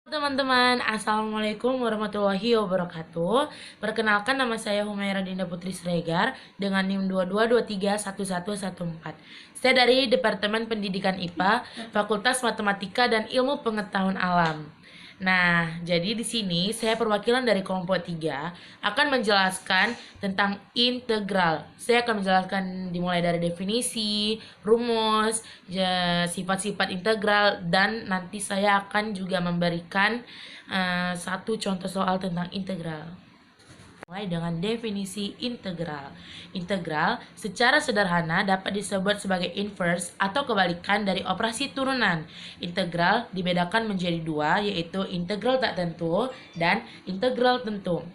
Teman-teman, Assalamualaikum warahmatullahi wabarakatuh. Perkenalkan, nama saya Humaira Dinda Putri Sregar dengan NIM 22231114. Saya dari Departemen Pendidikan IPA, Fakultas Matematika dan Ilmu Pengetahuan Alam. Nah, jadi di sini saya perwakilan dari kelompok 3 akan menjelaskan tentang integral. Saya akan menjelaskan dimulai dari definisi, rumus, sifat-sifat integral, dan nanti saya akan juga memberikan satu contoh soal tentang integral. Mulai dengan definisi integral. Integral secara sederhana dapat disebut sebagai inverse atau kebalikan dari operasi turunan. Integral dibedakan menjadi dua, yaitu integral tak tentu dan integral tentu.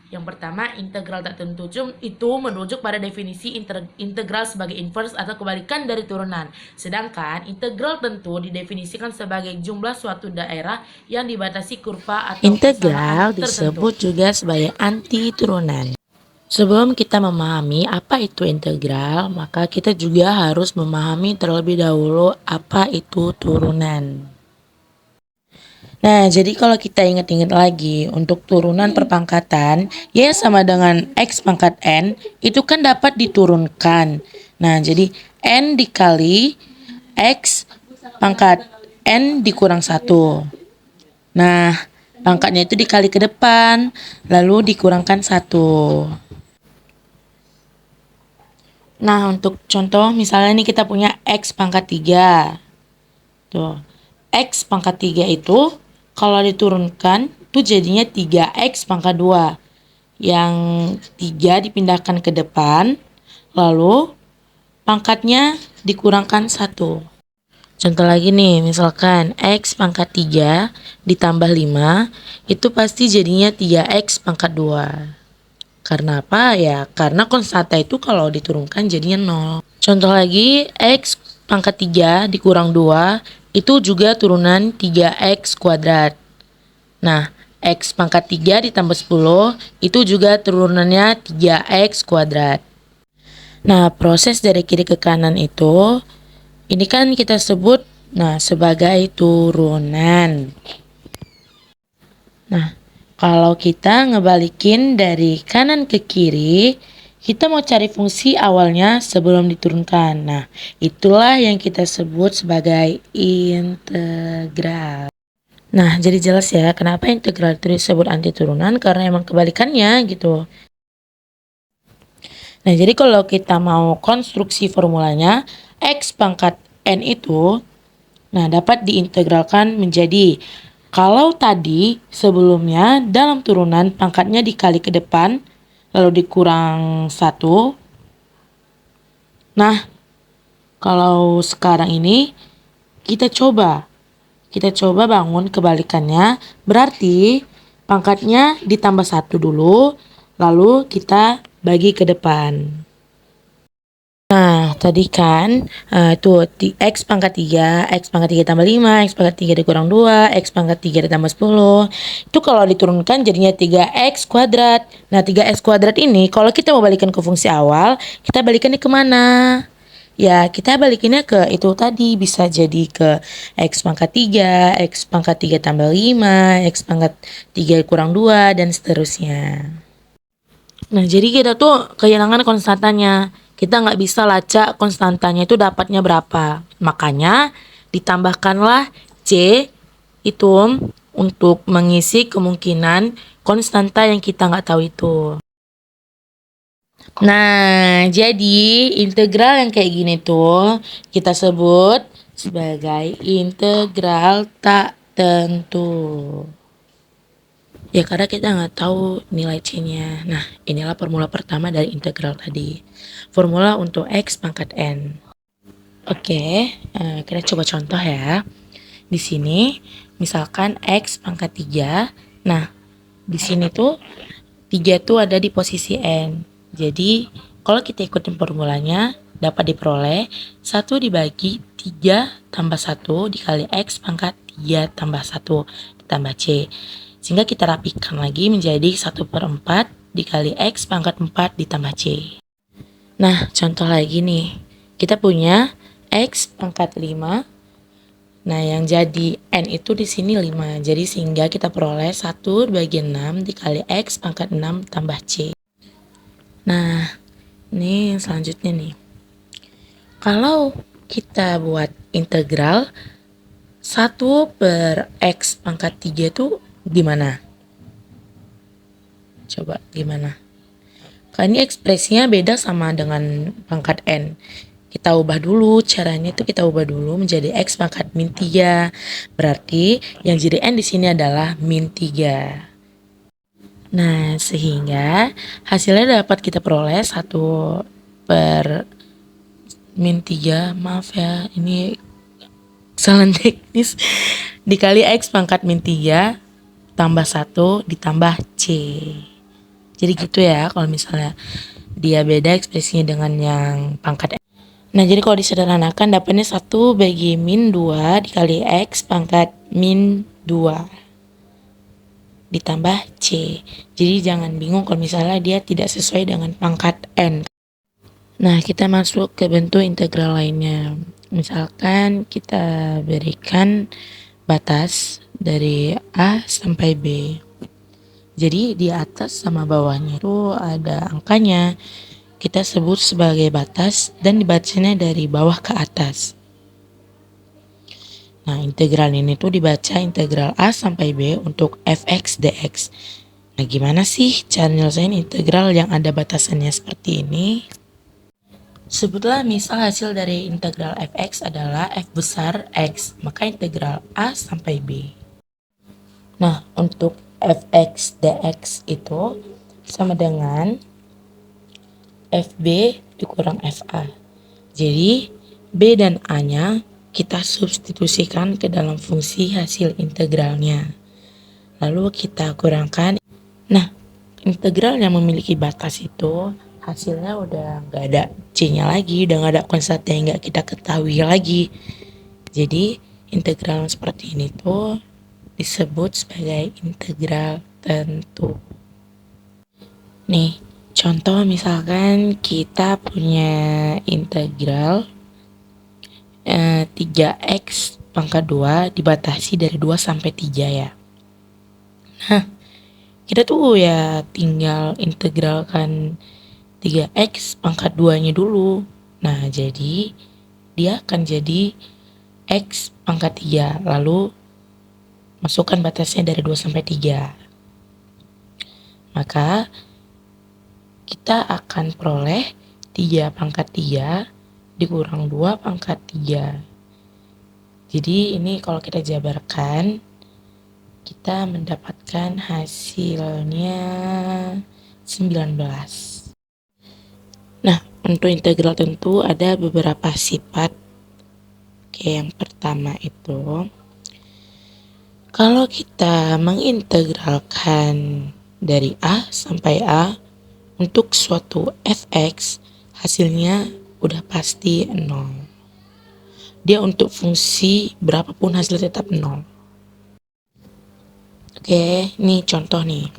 Yang pertama, integral tak tentu itu merujuk pada definisi integral sebagai inverse atau kebalikan dari turunan. Sedangkan integral tentu didefinisikan sebagai jumlah suatu daerah yang dibatasi kurva atau Integral disebut juga sebagai anti turunan. Sebelum kita memahami apa itu integral, maka kita juga harus memahami terlebih dahulu apa itu turunan. Nah, jadi kalau kita ingat-ingat lagi, untuk turunan perpangkatan, Y sama dengan X pangkat N, itu kan dapat diturunkan. Nah, jadi N dikali X pangkat N dikurang 1. Nah, pangkatnya itu dikali ke depan, lalu dikurangkan 1. Nah, untuk contoh misalnya nih kita punya X pangkat 3. Tuh, X pangkat 3 itu kalau diturunkan tuh jadinya 3X pangkat 2. Yang 3 dipindahkan ke depan, lalu pangkatnya dikurangkan 1. Contoh lagi nih, misalkan X pangkat 3 ditambah 5, itu pasti jadinya 3X pangkat 2. Karena apa ya? Karena konstanta itu kalau diturunkan jadinya 0. Contoh lagi, X pangkat 3 dikurang 2, itu juga turunan 3X kuadrat. Nah, X pangkat 3 ditambah 10, itu juga turunannya 3X kuadrat. Nah, proses dari kiri ke kanan itu, ini kan kita sebut sebagai turunan. Nah, kalau kita ngebalikin dari kanan ke kiri, kita mau cari fungsi awalnya sebelum diturunkan. Nah, itulah yang kita sebut sebagai integral. Nah, jadi jelas ya kenapa integral itu disebut anti turunan, karena emang kebalikannya gitu. Nah, jadi kalau kita mau konstruksi formulanya, X pangkat N itu dapat diintegralkan menjadi, kalau tadi sebelumnya dalam turunan pangkatnya dikali ke depan, lalu dikurang 1. Nah, kalau sekarang ini kita coba bangun kebalikannya, berarti pangkatnya ditambah 1 dulu, lalu kita bagi ke depan. Nah, tadi kan itu X pangkat 3, X pangkat 3 tambah 5, X pangkat 3 dikurang 2, X pangkat 3 ditambah 10. Itu kalau diturunkan jadinya 3X kuadrat. Nah, 3X kuadrat ini kalau kita mau balikan ke fungsi awal, kita balikannya kemana? Ya, kita balikinnya ke itu tadi, bisa jadi ke X pangkat 3, X pangkat 3 tambah 5, X pangkat 3 kurang 2, dan seterusnya. Nah, jadi kita tuh kehilangan konstantanya. Kita nggak bisa lacak konstantanya itu dapatnya berapa. Makanya ditambahkanlah C itu untuk mengisi kemungkinan konstanta yang kita nggak tahu itu. Nah, jadi integral yang kayak gini tuh kita sebut sebagai integral tak tentu. Ya, karena kita nggak tahu nilai C-nya. Nah, inilah formula pertama dari integral tadi. Formula untuk X pangkat N. Oke, kita coba contoh ya. Di sini, misalkan X pangkat 3. Nah, di sini tuh 3 tuh ada di posisi N. Jadi, kalau kita ikutin formulanya, dapat diperoleh 1 dibagi 3 tambah 1 dikali X pangkat 3 tambah 1 ditambah C. Sehingga kita rapikan lagi menjadi 1/4 dikali X pangkat 4 ditambah C. Nah, contoh lagi nih. Kita punya X pangkat 5 Nah, yang jadi N itu di sini 5. Jadi sehingga kita peroleh 1 bagi 6 dikali X pangkat 6 tambah C. Nah, ini selanjutnya nih. Kalau kita buat integral 1 per X pangkat 3 itu gimana? Coba gimana? Karena ini ekspresinya beda sama dengan pangkat N. Kita ubah dulu, caranya itu kita ubah dulu menjadi X pangkat min 3. Berarti yang jadi N di sini adalah min 3. Nah, sehingga hasilnya dapat kita peroleh 1 per min 3. Maaf ya, ini kesalahan teknis. Dikali X pangkat min 3 tambah 1 ditambah C. Jadi gitu ya kalau misalnya dia beda ekspresinya dengan yang pangkat. Nah, jadi kalau disederhanakan dapatnya 1 bagi min 2 dikali X pangkat min 2 ditambah C. Jadi jangan bingung kalau misalnya dia tidak sesuai dengan pangkat N. Nah, kita masuk ke bentuk integral lainnya. Misalkan kita berikan batas dari A sampai B. Jadi di atas sama bawahnya itu ada angkanya. Kita sebut sebagai batas dan dibacanya dari bawah ke atas. Nah, integral ini tuh dibaca integral A sampai B untuk fx dx. Nah, gimana sih cara nyelesain integral yang ada batasannya seperti ini? Sebutlah misal hasil dari integral fx adalah f besar x, maka integral A sampai B. Nah, untuk fx dx itu sama dengan fb dikurang fa. Jadi b dan a-nya kita substitusikan ke dalam fungsi hasil integralnya. Lalu kita kurangkan. Nah, integral yang memiliki batas itu hasilnya udah nggak ada c-nya lagi, udah nggak ada konstat yang nggak kita ketahui lagi. Jadi integral seperti ini tuh disebut sebagai integral tentu. Nih, contoh misalkan kita punya integral 3x pangkat 2 dibatasi dari 2 sampai 3 ya. Nah, kita tuh ya tinggal integralkan 3x pangkat 2-nya dulu. Nah, jadi dia akan jadi x pangkat 3. Lalu masukkan batasnya dari 2 sampai 3. Maka kita akan peroleh 3 pangkat 3 dikurang 2 pangkat 3. Jadi ini kalau kita jabarkan, kita mendapatkan hasilnya 19. Nah, untuk integral tentu ada beberapa sifat. Oke, yang pertama itu, kalau kita mengintegralkan dari A sampai A untuk suatu fx, hasilnya udah pasti 0. Dia untuk fungsi berapapun hasilnya tetap 0. Oke, ini contoh nih.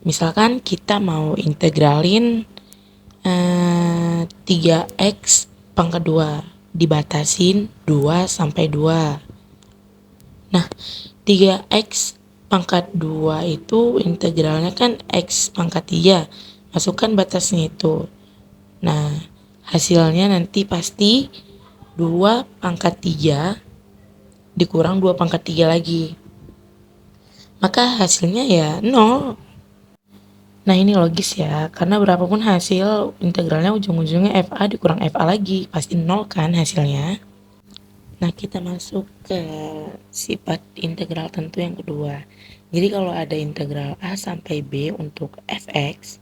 Misalkan kita mau integralin 3x pangkat 2 dibatasin 2 sampai 2. Nah, 3x pangkat 2 itu integralnya kan x pangkat 3. Masukkan batasnya itu. Nah, hasilnya nanti pasti 2 pangkat 3 dikurang 2 pangkat 3 lagi. Maka hasilnya ya 0. Nah, ini logis ya, karena berapapun hasil integralnya ujung-ujungnya FA dikurang FA lagi. Pasti 0 kan hasilnya. Nah, kita masuk ke sifat integral tentu yang kedua. Jadi kalau ada integral A sampai B untuk fx,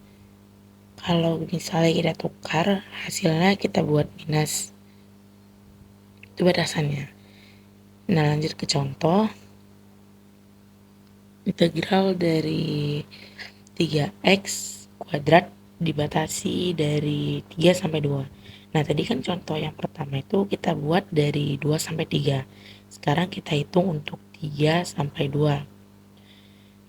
kalau misalnya kita tukar, hasilnya kita buat minus. Itu batasannya. Nah, lanjut ke contoh. Integral dari 3x kuadrat dibatasi dari 3 sampai 2. Nah, tadi kan contoh yang pertama itu kita buat dari 2 sampai 3. Sekarang kita hitung untuk 3 sampai 2.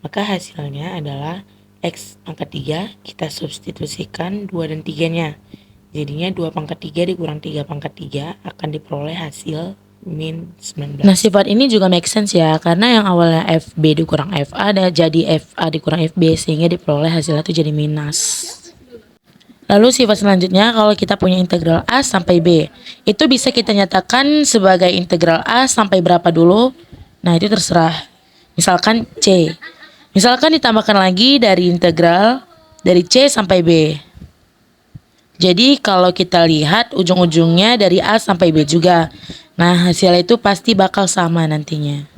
Maka hasilnya adalah x pangkat 3, kita substitusikan 2 dan 3-nya. Jadinya 2 pangkat 3 dikurang 3 pangkat 3 akan diperoleh hasil min 19. Nah, sifat ini juga make sense ya, karena yang awalnya FB dikurang FA dan jadi FA dikurang FB, sehingga diperoleh hasilnya itu jadi minus. Lalu sifat selanjutnya, kalau kita punya integral A sampai B, itu bisa kita nyatakan sebagai integral A sampai berapa dulu? Nah, itu terserah. Misalkan C. Misalkan ditambahkan lagi dari integral dari C sampai B. Jadi kalau kita lihat ujung-ujungnya dari A sampai B juga. Nah, hasilnya itu pasti bakal sama nantinya.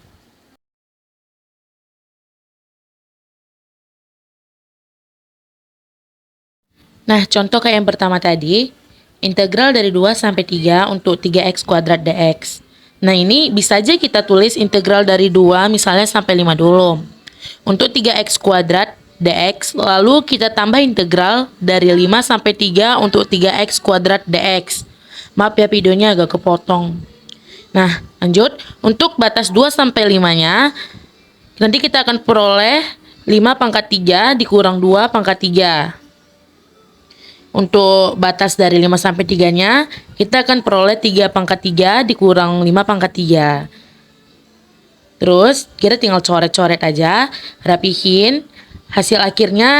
Nah, contoh kayak yang pertama tadi, integral dari 2 sampai 3 untuk 3x kuadrat dx. Nah, ini bisa aja kita tulis integral dari 2 misalnya sampai 5 dulu. Untuk 3x kuadrat dx, lalu kita tambah integral dari 5 sampai 3 untuk 3x kuadrat dx. Maaf ya, videonya agak kepotong. Nah, lanjut. Untuk batas 2 sampai 5-nya, nanti kita akan peroleh 5 pangkat 3 dikurang 2 pangkat 3. Untuk batas dari 5 sampai 3-nya, kita akan peroleh 3 pangkat 3 dikurang 5 pangkat 3. Terus, kita tinggal coret-coret aja, rapihin. Hasil akhirnya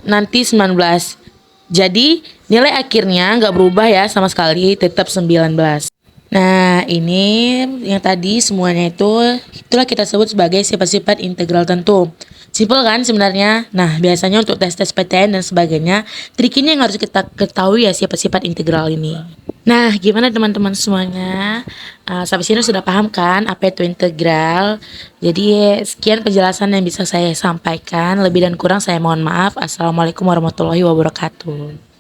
nanti 19. Jadi, nilai akhirnya nggak berubah ya sama sekali, tetap 19. Nah, ini yang tadi semuanya itulah kita sebut sebagai sifat-sifat integral tentu. Simpel kan sebenarnya? Nah, biasanya untuk tes-tes PTN dan sebagainya, trik ini yang harus kita ketahui ya, sifat-sifat integral ini. Nah, gimana teman-teman semuanya? Sampai sini sudah paham kan apa itu integral? Jadi, sekian penjelasan yang bisa saya sampaikan. Lebih dan kurang saya mohon maaf. Assalamualaikum warahmatullahi wabarakatuh.